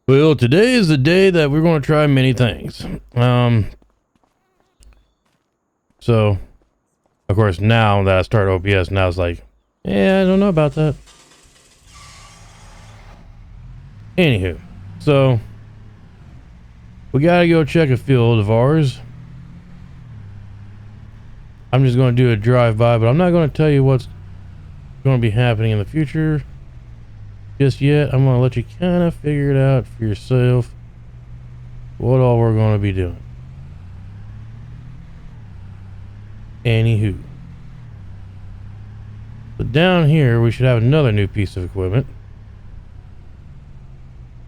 Well, today is the day that we're going to try many things. So, of course, now that I start OBS, now it's like, yeah, I don't know about that. Anywho, so we gotta go check a field of ours. I'm just going to do a drive-by, but I'm not going to tell you what's going to be happening in the future just yet. I'm going to let you kind of figure it out for yourself what all we're going to be doing. Anywho. So down here, we should have another new piece of equipment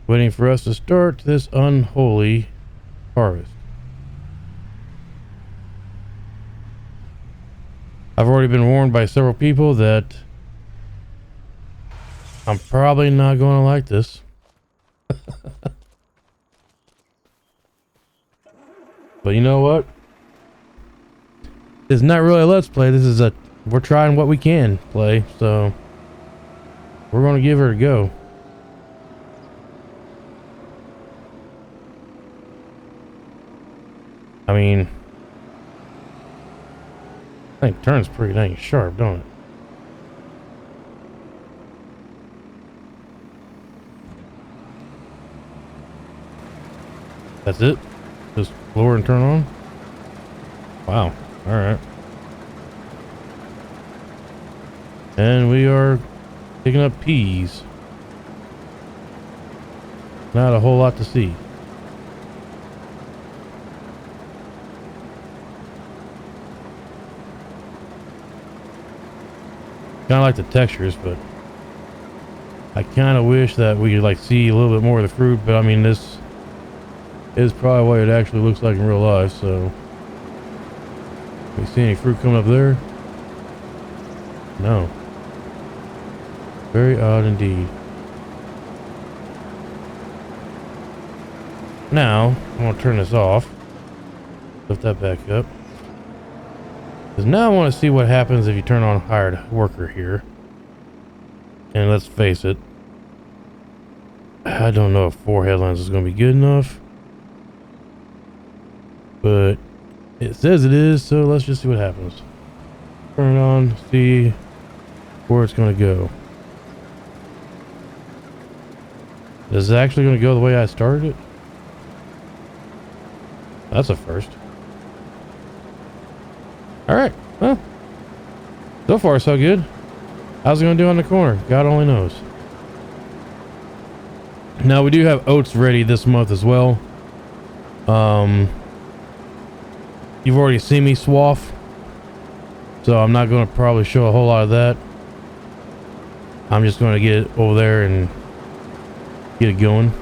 waiting for us to start this unholy harvest. I've already been warned by several people that I'm probably not going to like this. But you know what? It's not really a let's play. This is we're trying what we can play, so we're going to give her a go. I mean, I think it turns pretty dang sharp, don't it? That's it? Just lower and turn on? Wow. Alright. And we are picking up peas. Not a whole lot to see. Kind of like the textures, but I kind of wish that we could like see a little bit more of the fruit, but I mean this is probably what it actually looks like in real life. So we see any fruit coming up there? No. Very odd indeed. Now I'm gonna turn this off, lift that back up, because now I want to see what happens if you turn on hired worker here. And let's face it, I don't know if 4 headlines is going to be good enough, but it says it is, so let's just see what happens. Turn it on, see where it's going to go. Is it actually going to go the way I started it? That's a first. Alright, well, so far so good. How's it going to do on the corner? God only knows. Now we do have oats ready this month as well. You've already seen me swath, so I'm not going to probably show a whole lot of that. I'm just going to get it over there and get it going.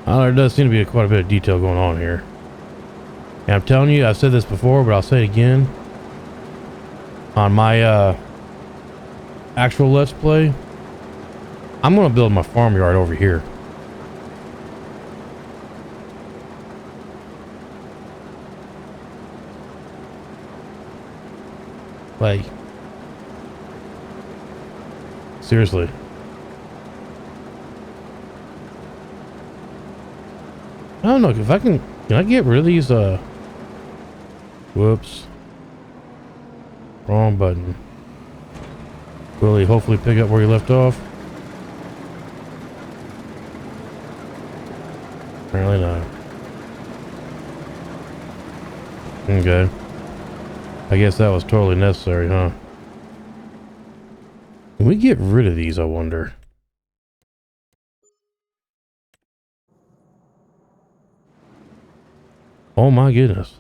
There does seem to be quite a bit of detail going on here. And I'm telling you, I've said this before, but I'll say it again. On my actual Let's Play, I'm going to build my farmyard over here. Like, seriously. I don't know if I can I get rid of these, whoops. Wrong button. Will he hopefully pick up where he left off? Apparently not. Okay. I guess that was totally necessary, huh? Can we get rid of these, I wonder? Oh my goodness.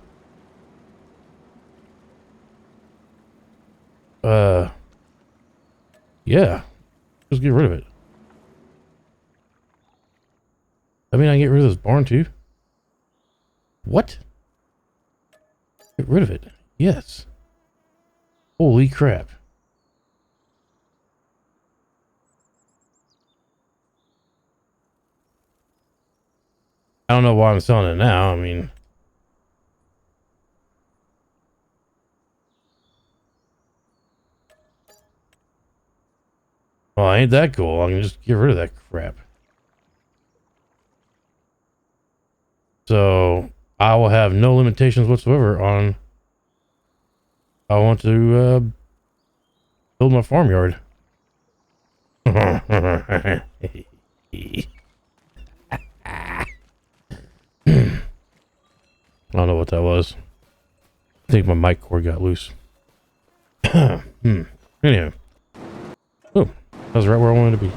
Yeah. Just get rid of it. I mean, I can get rid of this barn too. What? Get rid of it. Yes. Holy crap. I don't know why I'm selling it now. I mean, Well, ain't that cool? I can just get rid of that crap. So I will have no limitations whatsoever on I want to build my farmyard. I don't know what that was. I think my mic cord got loose. Anyhow. Oh, that was right where I wanted to be.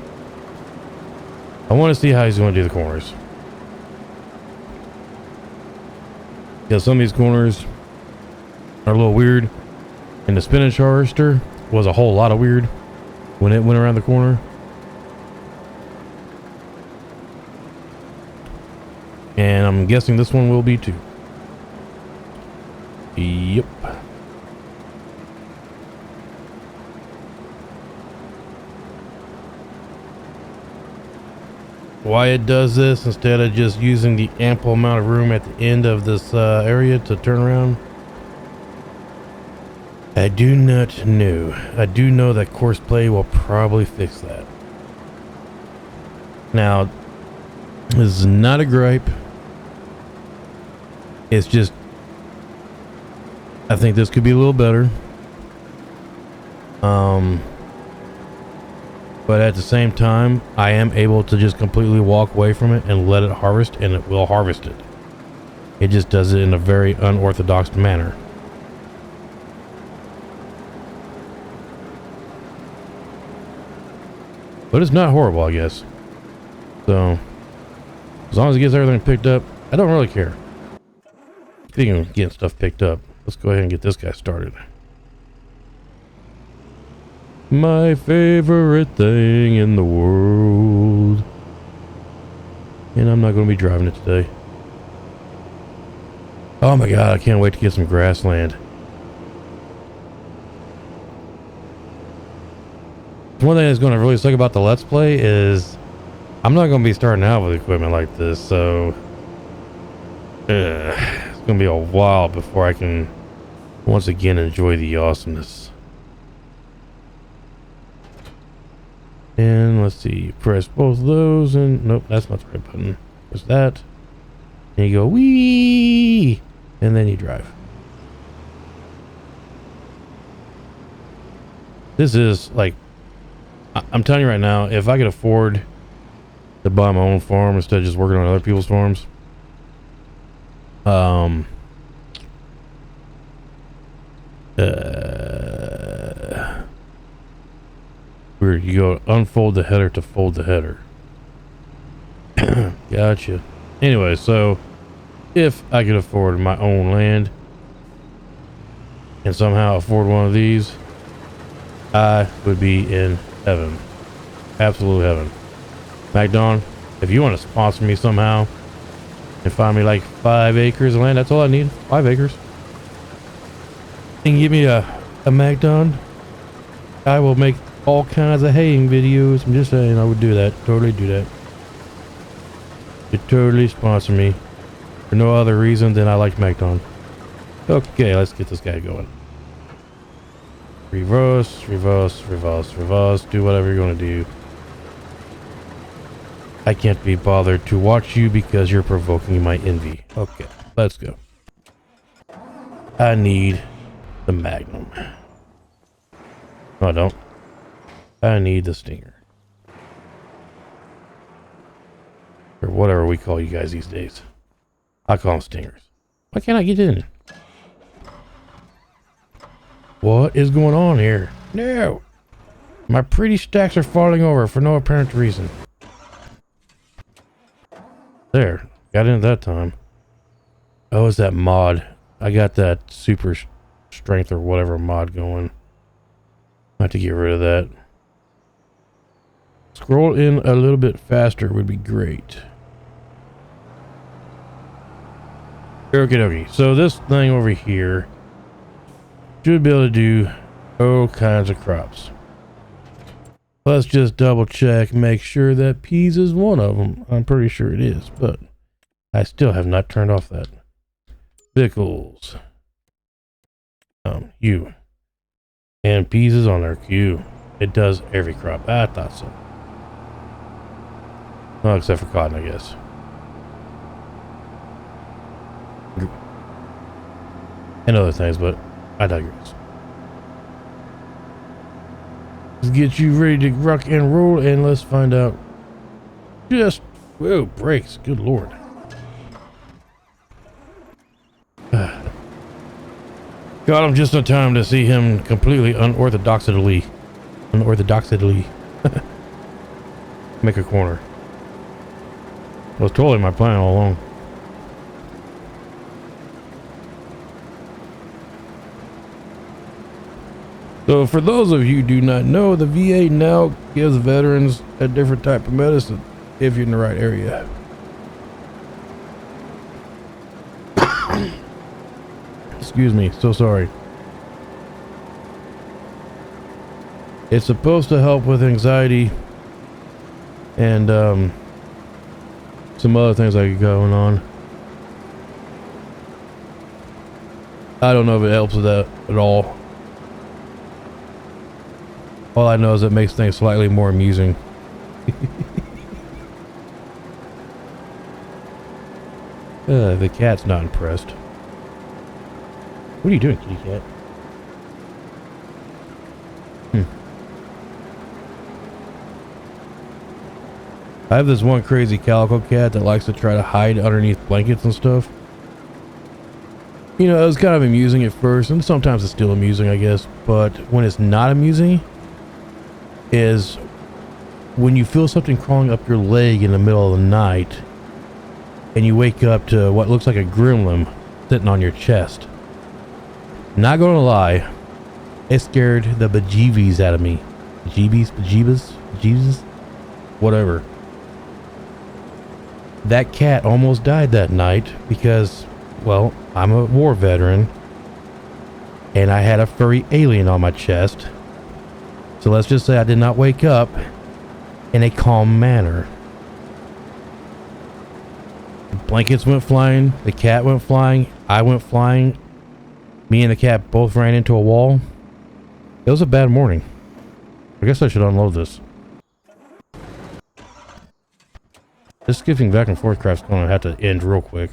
I want to see how he's going to do the corners. Because some of these corners are a little weird. And the spinach harvester was a whole lot of weird when it went around the corner. And I'm guessing this one will be too. Yep. Why it does this instead of just using the ample amount of room at the end of this area to turn around, I do not know. I do know that course play will probably fix that. Now, this is not a gripe. It's just, I think this could be a little better. But at the same time, I am able to just completely walk away from it and let it harvest, and it will harvest it. It just does it in a very unorthodox manner. But it's not horrible, I guess. So, as long as it gets everything picked up, I don't really care. Speaking of getting stuff picked up, let's go ahead and get this guy started. My favorite thing in the world. And I'm not going to be driving it today. Oh my god, I can't wait to get some grassland. One thing that's going to really suck about the Let's Play is I'm not going to be starting out with equipment like this, so it's going to be a while before I can once again enjoy the awesomeness. And let's see, press both of those and nope, that's not the right button. Press that and you go wee, and then you drive. This is like, I'm telling you right now, if I could afford to buy my own farm instead of just working on other people's farms, weird, you go unfold the header to fold the header. Gotcha. Anyway, so if I could afford my own land and somehow afford one of these, I would be in heaven. Absolute heaven. MacDon, if you want to sponsor me somehow and find me like 5 acres of land, that's all I need. 5 acres. And give me a MacDon, I will make all kinds of haying videos. I'm just saying, I would do that. Totally do that. You totally sponsor me for no other reason than I like MacDon. Okay, let's get this guy going. Reverse, reverse, reverse, reverse. Do whatever you're going to do. I can't be bothered to watch you because you're provoking my envy. Okay, let's go. I need the Magnum. No, I don't. I need the Stinger. Or whatever we call you guys these days. I call them Stingers. Why can't I get in? What is going on here? No! My pretty stacks are falling over for no apparent reason. There. Got in that time. Oh, it's that mod. I got that super strength or whatever mod going. I have to get rid of that. Scroll in a little bit faster would be great. Okie dokie. So this thing over here should be able to do all kinds of crops. Let's just double check, make sure that peas is one of them. I'm pretty sure it is, but I still have not turned off that. Pickles. You. And peas is on our queue. It does every crop. I thought so. Well, except for cotton, I guess. And other things, but I digress. Let's get you ready to rock and roll, and let's find out. Just, whoa, brakes, good lord. Got him just in time to see him completely unorthodoxly make a corner. That was totally my plan all along. So for those of you who do not know, the VA now gives veterans a different type of medicine if you're in the right area. Excuse me, so sorry. It's supposed to help with anxiety and some other things like going on. I don't know if it helps with that at all. All I know is it makes things slightly more amusing. The cat's not impressed. What are you doing, kitty cat? I have this one crazy calico cat that likes to try to hide underneath blankets and stuff. You know, it was kind of amusing at first, and sometimes it's still amusing, I guess. But when it's not amusing is when you feel something crawling up your leg in the middle of the night and you wake up to what looks like a gremlin sitting on your chest. Not gonna lie, it scared the bejeebies out of me. Bejeebas, Jesus, whatever. That cat almost died that night because, well, I'm a war veteran and I had a furry alien on my chest. So let's just say I did not wake up in a calm manner. The blankets went flying, the cat went flying, I went flying. Me and the cat both ran into a wall. It was a bad morning. I guess I should unload this. This skipping back and forth crap's going to have to end real quick.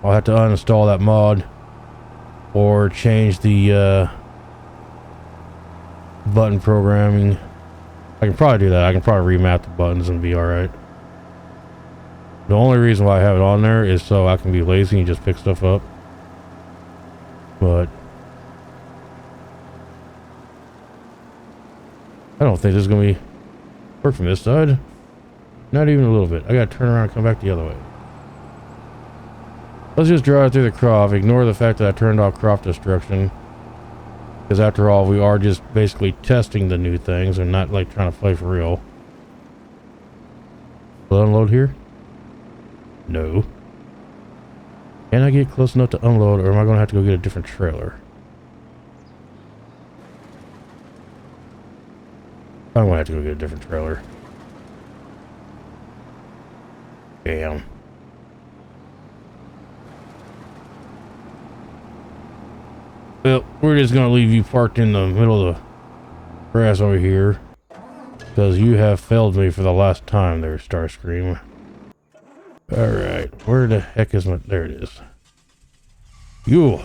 I'll have to uninstall that mod or change the button programming. I can probably do that. I can probably remap the buttons and be alright. The only reason why I have it on there is so I can be lazy and just pick stuff up. But I don't think this is going to work from this side. Not even a little bit. I got to turn around and come back the other way. Let's just drive through the crop. Ignore the fact that I turned off crop destruction. Because after all, we are just basically testing the new things and not like trying to play for real. Will it unload here? No. Can I get close enough to unload, or am I going to have to go get a different trailer? I'm going to have to go get a different trailer. Damn. Well, we're just going to leave you parked in the middle of the grass over here. Because you have failed me for the last time there, Starscream. Alright, where the heck is my... There it is. You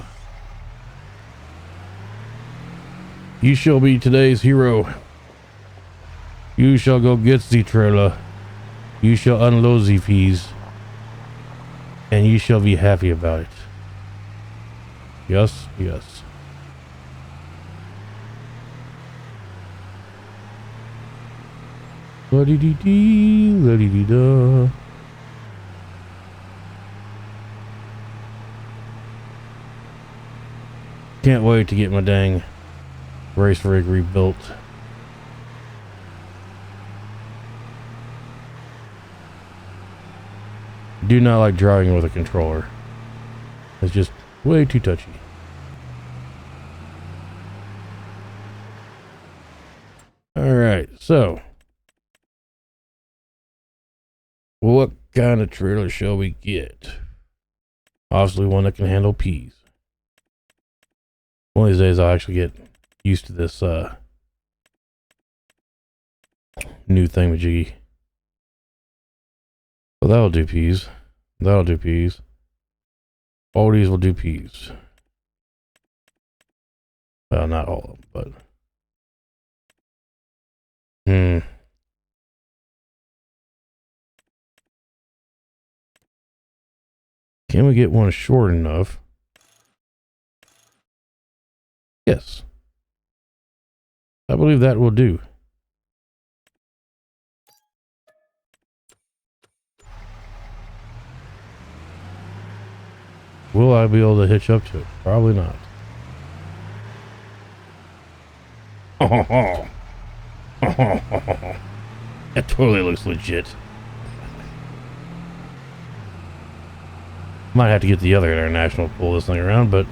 shall be today's hero. You shall go get the trailer. You shall unload the peas. And you shall be happy about it. Yes, yes. La-dee-dee-dee, la-dee-dee-da. Can't wait to get my dang race rig rebuilt. Do not like driving with a controller. It's just way too touchy. Alright, so what kind of trailer shall we get? Obviously one that can handle peas. One of these days I'll actually get used to this new thingamajiggy. So that'll do peas. That'll do peas. All these will do peas. Well, not all of them, but can we get one short enough? Yes. I believe that will do. Will I be able to hitch up to it? Probably not. That totally looks legit. Might have to get the other international to pull this thing around, but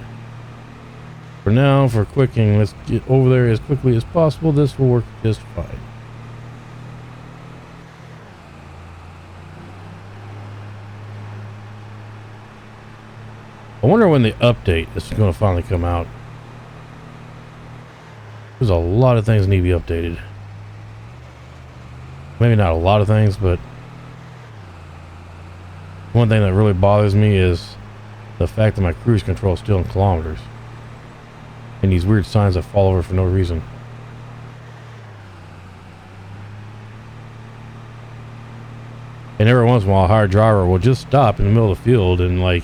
for now, for quicking, let's get over there as quickly as possible. This will work just fine. I wonder when the update is going to finally come out. There's a lot of things that need to be updated. Maybe not a lot of things, but one thing that really bothers me is the fact that my cruise control is still in kilometers. And these weird signs that fall over for no reason. And every once in a while, a hired driver will just stop in the middle of the field and like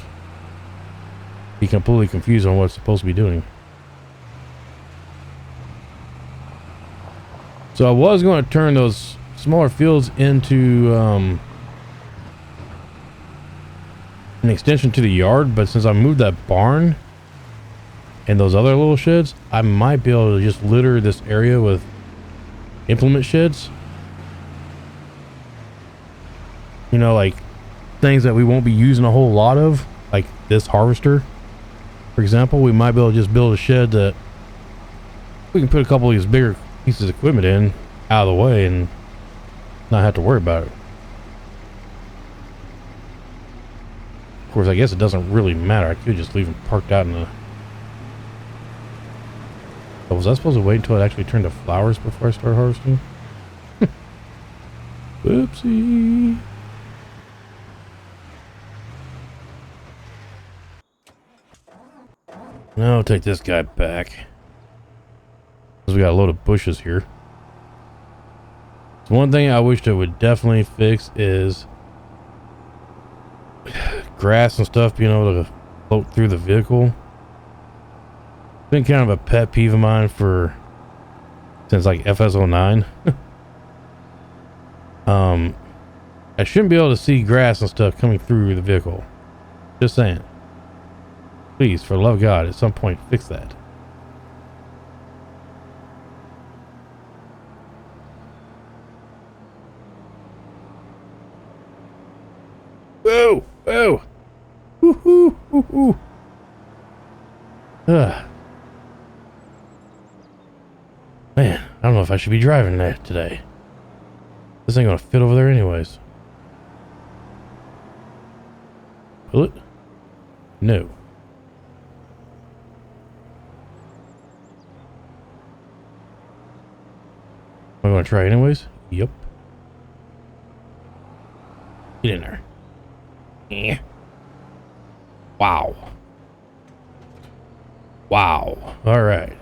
be completely confused on what it's supposed to be doing. So I was going to turn those smaller fields into an extension to the yard, but since I moved that barn and those other little sheds, I might be able to just litter this area with implement sheds. You know, like things that we won't be using a whole lot of, like this harvester, for example. We might be able to just build a shed that we can put a couple of these bigger pieces of equipment in out of the way and not have to worry about it. Of course, I guess it doesn't really matter. I could just leave them parked out in the... Oh, was I supposed to wait until it actually turned to flowers before I start harvesting? Whoopsie. Now I'll take this guy back. Because we got a load of bushes here. So one thing I wish they would definitely fix is grass and stuff being able to float through the vehicle. It's been kind of a pet peeve of mine since like FS09. I shouldn't be able to see grass and stuff coming through the vehicle. Just saying. Please, for the love of God, at some point, fix that. Whoa! Whoa! Woo-hoo! Woo-hoo! Man, I don't know if I should be driving that today. This ain't gonna fit over there anyways. Will it? No. Am I gonna try anyways? Yep. Get in there. Yeah. Wow. Wow. All right.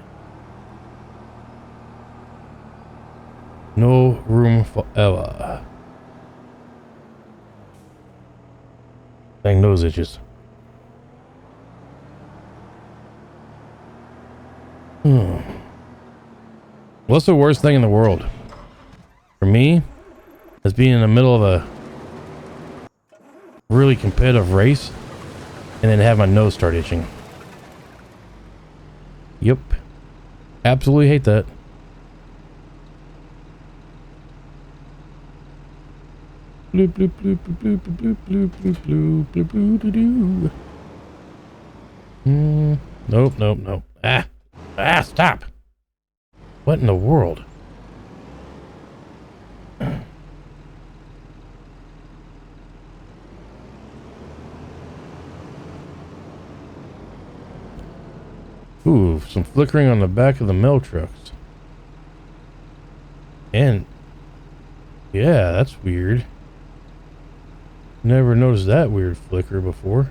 No room forever. Dang nose itches. What's the worst thing in the world? For me, is being in the middle of a really competitive race and then have my nose start itching. Yep. Absolutely hate that. Bloop, bloop, bloop, bloop, bloop, bloop, bloop, bloop, bloop, bloop, bloop, bloop. Nope, nope, nope. Stop. What in the world? Ooh, some flickering on the back of the mail trucks. And yeah, that's weird. Never noticed that weird flicker before.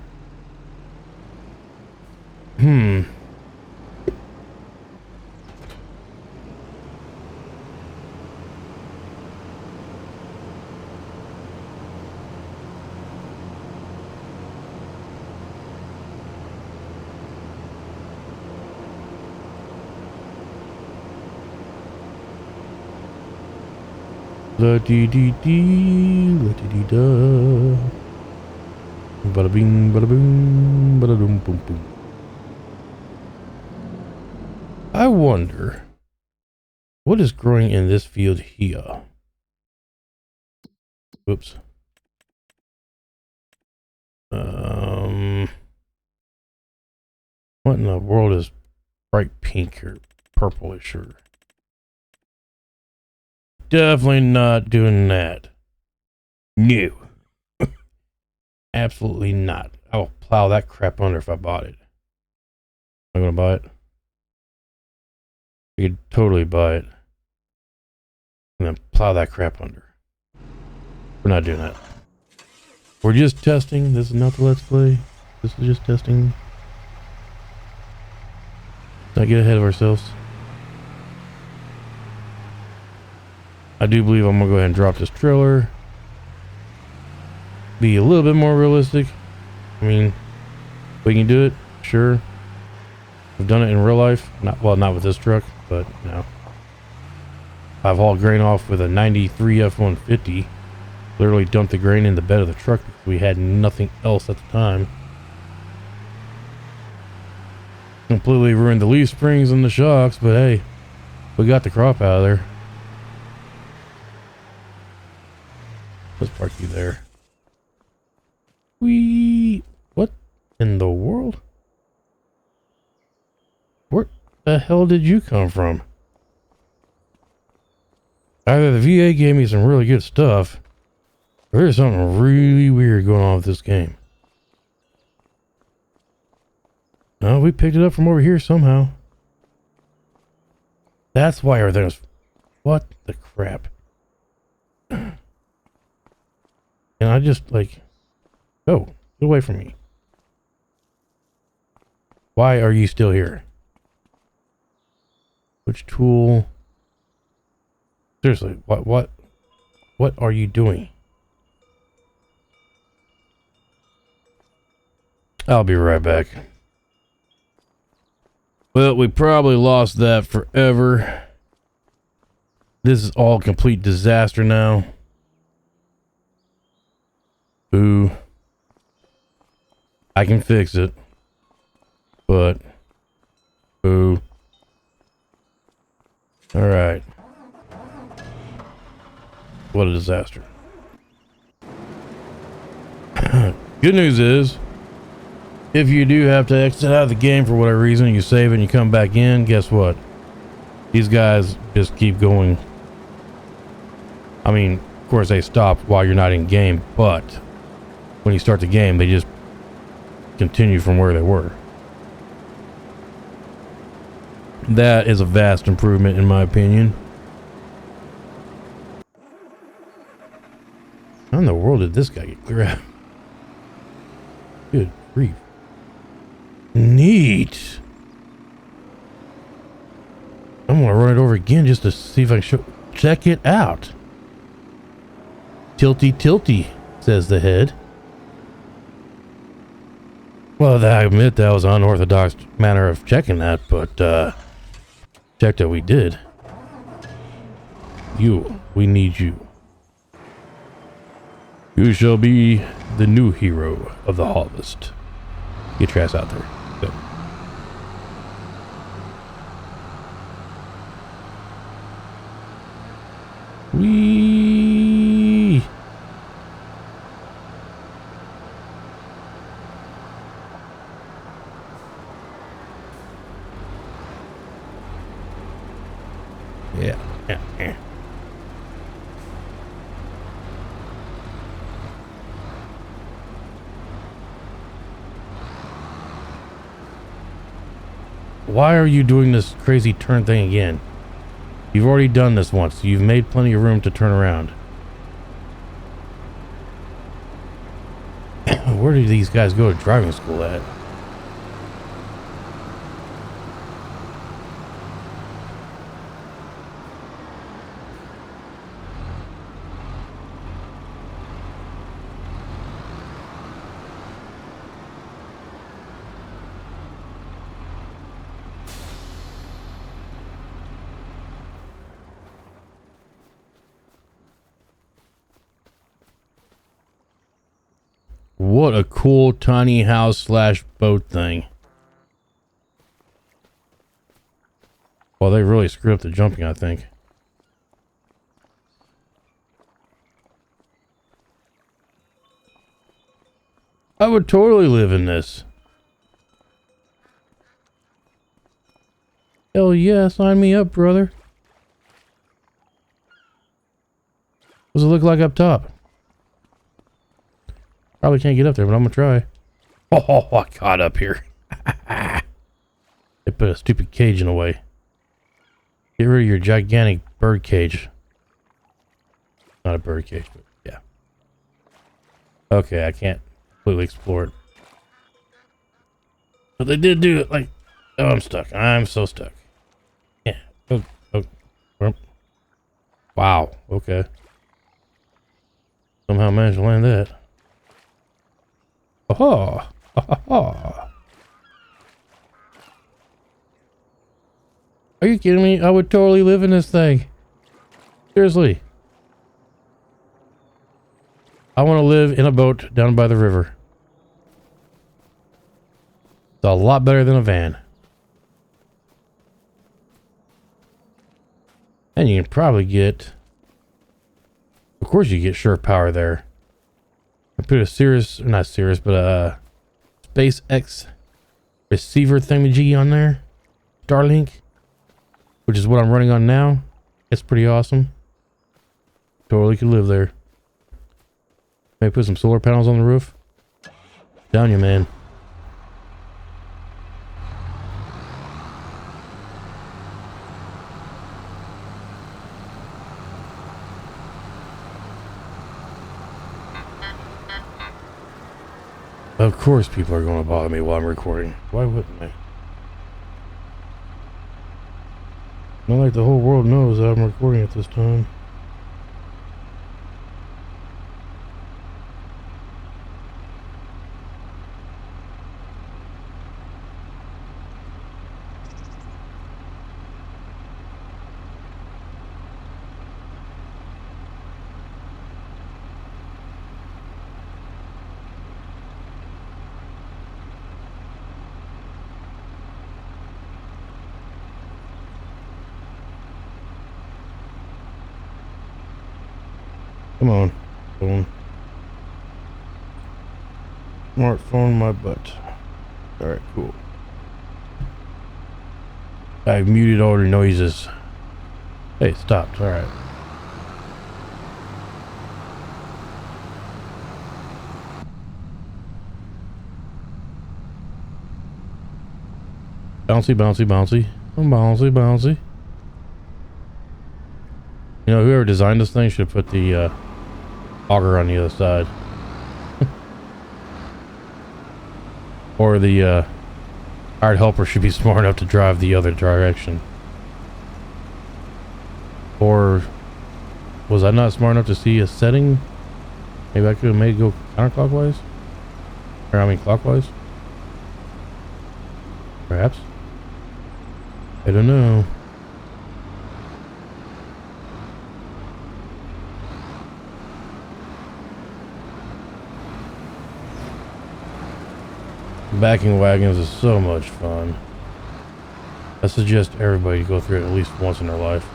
La dee dee dee, la dee dee da. Bada bing, bada boom, bada doom, boom, boom. I wonder what is growing in this field here. Oops. What in the world is bright pink or purplish or? Definitely not doing that. No. Absolutely not. I will plow that crap under if I bought it. Am I gonna buy it? I could totally buy it. And then plow that crap under. We're not doing that. We're just testing. This is not the Let's Play. This is just testing. Not get ahead of ourselves. I do believe I'm gonna go ahead and drop this trailer. Be a little bit more realistic. I mean, we can do it, sure. I've done it in real life. Not with this truck, but you know. I've hauled grain off with a 93 F-150. Literally dumped the grain in the bed of the truck because we had nothing else at the time. Completely ruined the leaf springs and the shocks, but hey, we got the crop out of there. Let's park you there. What in the world? Where the hell did you come from? Either the VA gave me some really good stuff, or there's something really weird going on with this game. No, we picked it up from over here somehow. That's why everything was... What the crap? And I just, like... Go. Get away from me. Why are you still here? Which tool? Seriously, what are you doing? I'll be right back. Well, we probably lost that forever. This is all complete disaster now. Boo. I can fix it. But boo. Alright. What a disaster. Good news is, if you do have to exit out of the game for whatever reason, you save it and you come back in, guess what? These guys just keep going. I mean, of course they stop while you're not in game, but when you start the game, they just continue from where they were. That is a vast improvement in my opinion. How in the world did this guy get grabbed? Good grief. Neat. I'm gonna run it over again just to see if I can check it out. Tilty tilty, says the head. Well, I admit that was an unorthodox manner of checking that, but checked that we did. We need you. You shall be the new hero of the harvest. Get your ass out there. Go. Whee! Yeah. Why are you doing this crazy turn thing again? You've already done this once. You've made plenty of room to turn around. Where do these guys go to driving school at? What a cool tiny house slash boat thing. Well, they really screwed up the jumping, I think. I would totally live in this. Hell yeah, sign me up, brother. What does it look like up top? Probably can't get up there, but I'm gonna try. Oh, I got up here. They put a stupid cage in the way. Get rid of your gigantic bird cage. Not a bird cage, but yeah. Okay, I can't completely explore it. But they did do it like... Oh, I'm stuck. I'm so stuck. Yeah. Oh, oh. Wow. Okay. Somehow managed to land that. Oh, are you kidding me? I would totally live in this thing. Seriously. I want to live in a boat down by the river. It's a lot better than a van. And you can probably get... Of course you get shore power there. I put a Cirrus, not Cirrus, but a SpaceX receiver thingamajiggy on there. Starlink, which is what I'm running on now. It's pretty awesome. Totally could live there. Maybe put some solar panels on the roof. Down you, man. Of course people are going to bother me while I'm recording. Why wouldn't they? Not like the whole world knows that I'm recording at this time. Come on, phone. Smartphone, my butt. Alright, cool. I've muted all the noises. Hey, it stopped. Alright. Bouncy, bouncy, bouncy. Bouncy, bouncy. You know, whoever designed this thing should put the auger on the other side. Or the hired helper should be smart enough to drive the other direction. Or was I not smart enough to see a setting? Maybe I could have made it go counterclockwise? Or I mean clockwise? Perhaps? I don't know. Backing wagons is so much fun. I suggest everybody go through it at least once in their life.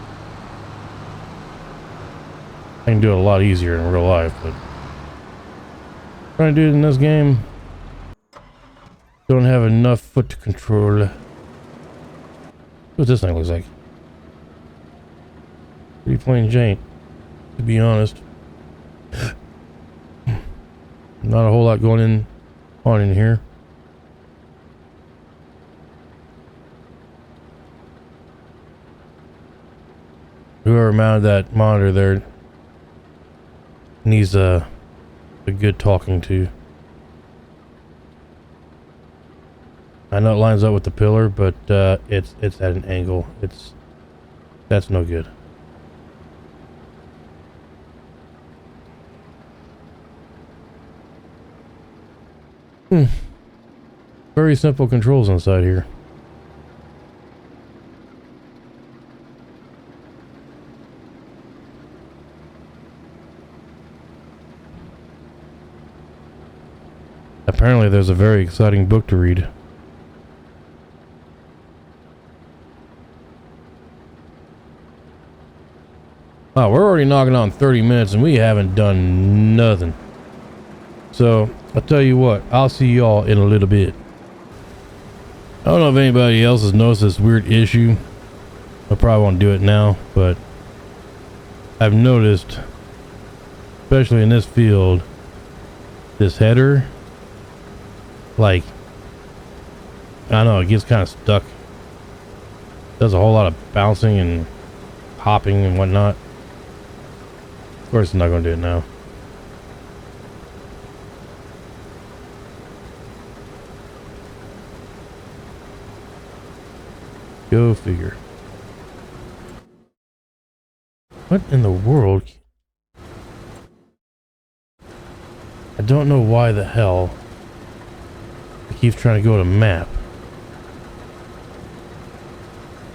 I can do it a lot easier in real life, but trying to do it in this game, don't have enough foot to control. What this thing looks like? Pretty plain Jane, to be honest. Not a whole lot going on in here. whoever mounted that monitor there needs a good talking to. I know it lines up with the pillar, but it's at an angle. That's no good. Very simple controls inside here. Apparently there's a very exciting book to read. Oh, we're already knocking on 30 minutes and we haven't done nothing. So, I'll tell you what, I'll see y'all in a little bit. I don't know if anybody else has noticed this weird issue. I probably won't do it now, but I've noticed, especially in this field, this header, like, I don't know, it gets kind of stuck. Does a whole lot of bouncing and hopping and whatnot. Of course, I'm not going to do it now. Go figure. What in the world? I don't know why the hell it keeps trying to go to map.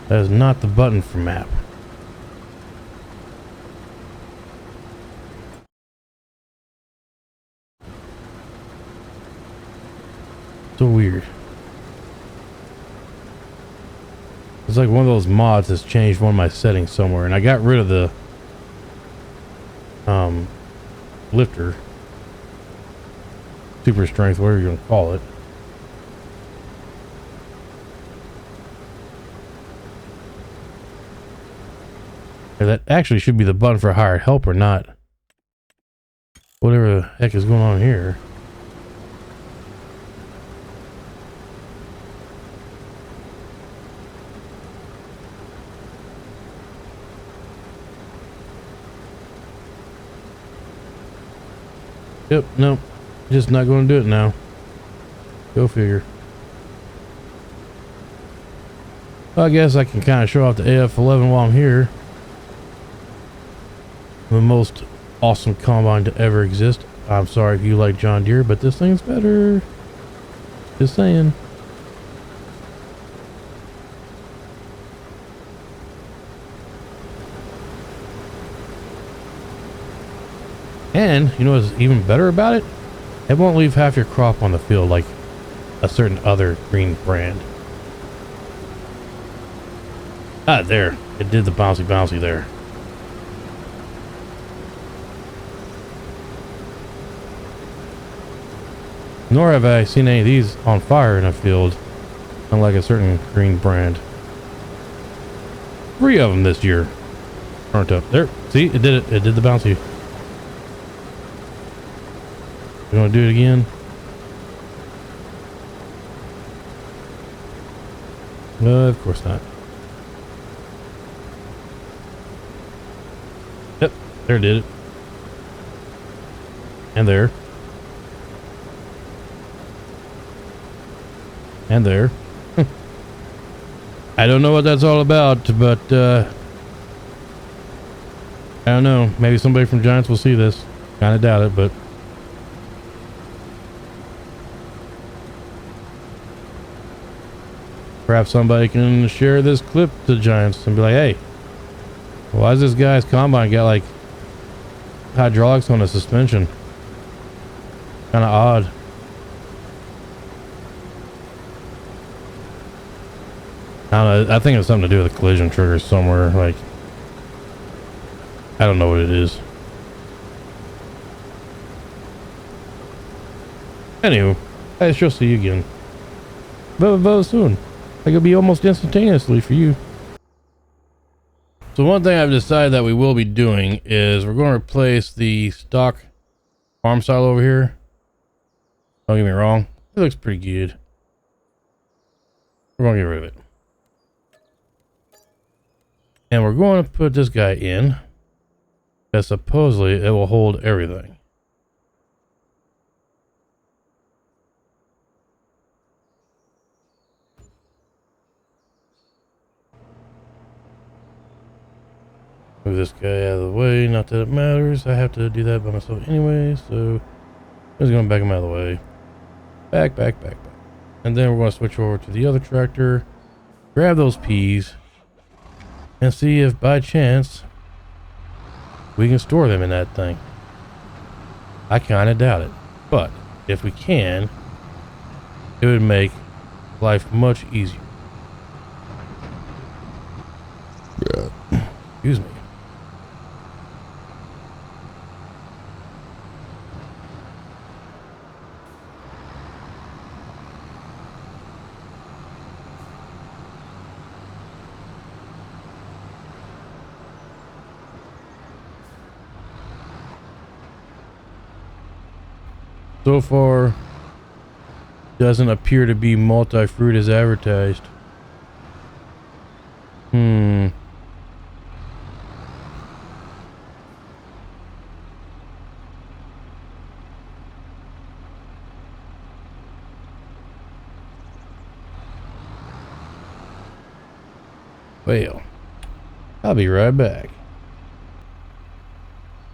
That is not the button for map. So weird. It's like one of those mods has changed one of my settings somewhere, and I got rid of the lifter, super strength, whatever you want to call it. And that actually should be the button for hired helper, not whatever the heck is going on here. Yep, nope. Just not going to do it now. Go figure. Well, I guess I can kind of show off the AF11 while I'm here. The most awesome combine to ever exist. I'm sorry if you like John Deere, but this thing's better. Just saying. And you know what's even better about it? It won't leave half your crop on the field like a certain other green brand. Ah, there. It did the bouncy there. Nor have I seen any of these on fire in a field, unlike a certain green brand. 3 of them this year aren't up. There. See, it did it. It did the bouncy. You want to do it again? Of course not. Yep, there it did it. And there. And there. I don't know what that's all about, but I don't know. Maybe somebody from Giants will see this. Kind of doubt it, but perhaps somebody can share this clip to Giants and be like, hey, why is this guy's combine got like hydraulics on the suspension? Kind of odd. I don't know. I think it's something to do with the collision trigger somewhere. Like, I don't know what it is. Anywho, I shall see you again. Very soon. Like, it'll be almost instantaneously for you. So one thing I've decided that we will be doing is we're going to replace the stock farm style over here. Don't get me wrong. It looks pretty good. We're going to get rid of it. And we're going to put this guy in, that supposedly it will hold everything. Move this guy out of the way, not that it matters. I have to do that by myself anyway, so I'm just going to back him out of the way. Back. And then we're going to switch over to the other tractor, grab those peas, and see if by chance we can store them in that thing. I kind of doubt it, but if we can, it would make life much easier. Excuse me. So far, doesn't appear to be multi-fruit as advertised. Well, I'll be right back.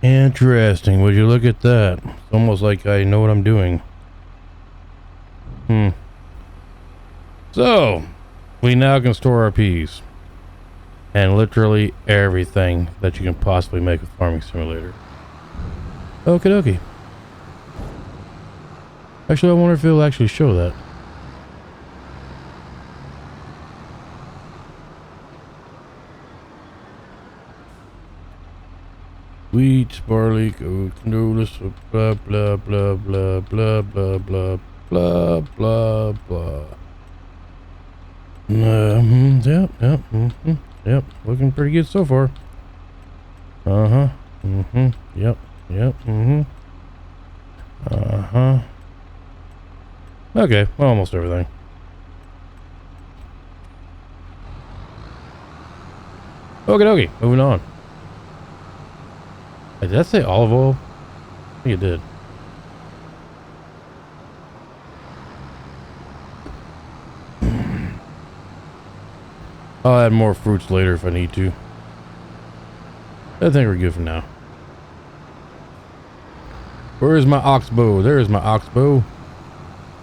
Interesting. Would you look at that? It's almost like I know what I'm doing. So, we now can store our peas. And literally everything that you can possibly make with Farming Simulator. Okie dokie. Actually, I wonder if it'll actually show that. Wheat, barley, oat, noodles, blah blah blah blah blah blah blah blah blah blah. Yep. Looking pretty good so far. Yep. Okay, well, almost everything. Okie dokie, moving on. Did that say olive oil? I think it did. I'll add more fruits later if I need to. I think we're good for now. Where is my oxbow? There is my oxbow.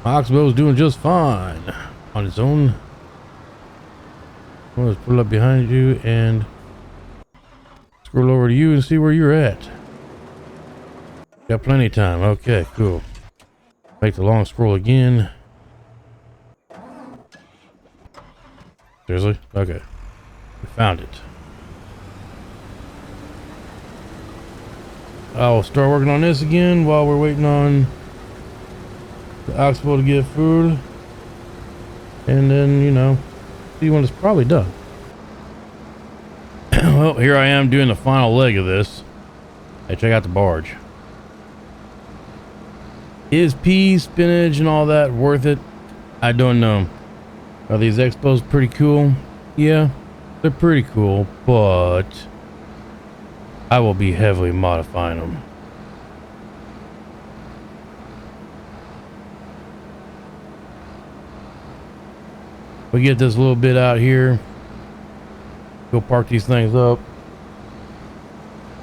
My oxbow is doing just fine on its own. I'll just pull up behind you and scroll over to you and see where you're at. Got plenty of time. Okay, cool. Make the long scroll again. Seriously? Okay. We found it. I'll start working on this again while we're waiting on the oxbow to get food. And then, you know, see when it's probably done. Well, here I am doing the final leg of this. Hey, check out the barge. Is peas, spinach, and all that worth it? I don't know. Are these expos pretty cool? Yeah, they're pretty cool, but I will be heavily modifying them. We get this little bit out here. Go park these things up.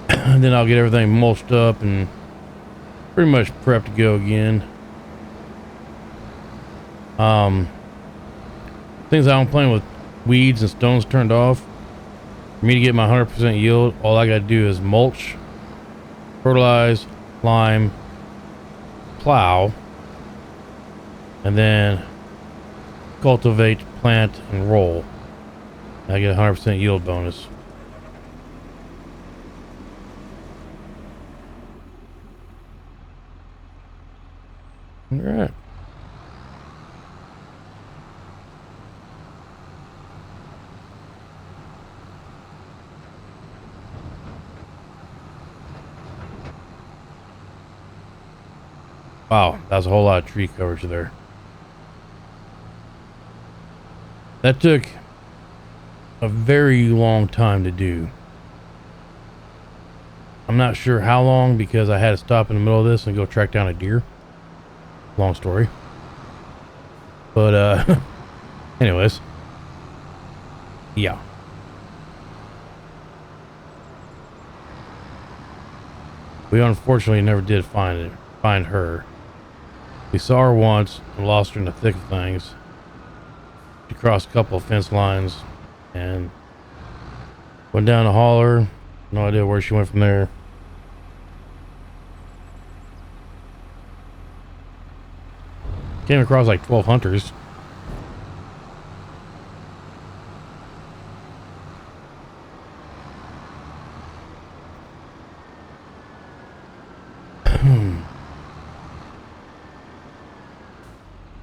And then I'll get everything mulched up and pretty much prepped to go again. Things I'm playing with weeds and stones turned off. For me to get my 100% yield, all I gotta do is mulch, fertilize, lime, plow, and then cultivate, plant, and roll. I get a 100% yield bonus. All right. Wow, that's a whole lot of tree coverage there. That took a very long time to do. I'm not sure how long because I had to stop in the middle of this and go track down a deer. Long story. But anyways. Yeah. We unfortunately never did find her. We saw her once and lost her in the thick of things. She crossed a couple of fence lines and went down the holler. No idea where she went from there. Came across like 12 hunters.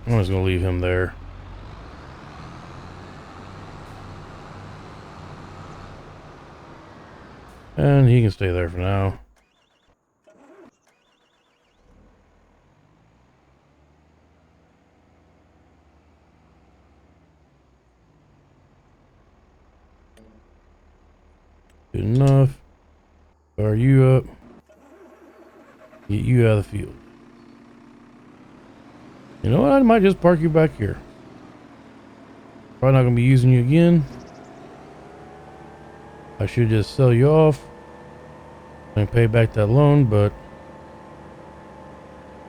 I'm just gonna leave him there. And he can stay there for now. Good enough. Fire you up. Get you out of the field. You know what? I might just park you back here. Probably not gonna be using you again. I should just sell you off and pay back that loan, but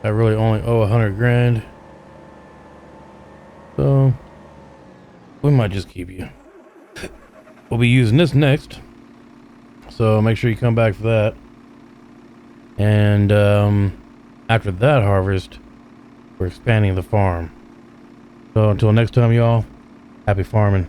I really only owe 100 grand. So we might just keep you. We'll be using this next. So make sure you come back for that. And after that harvest, we're expanding the farm. So until next time, y'all, happy farming.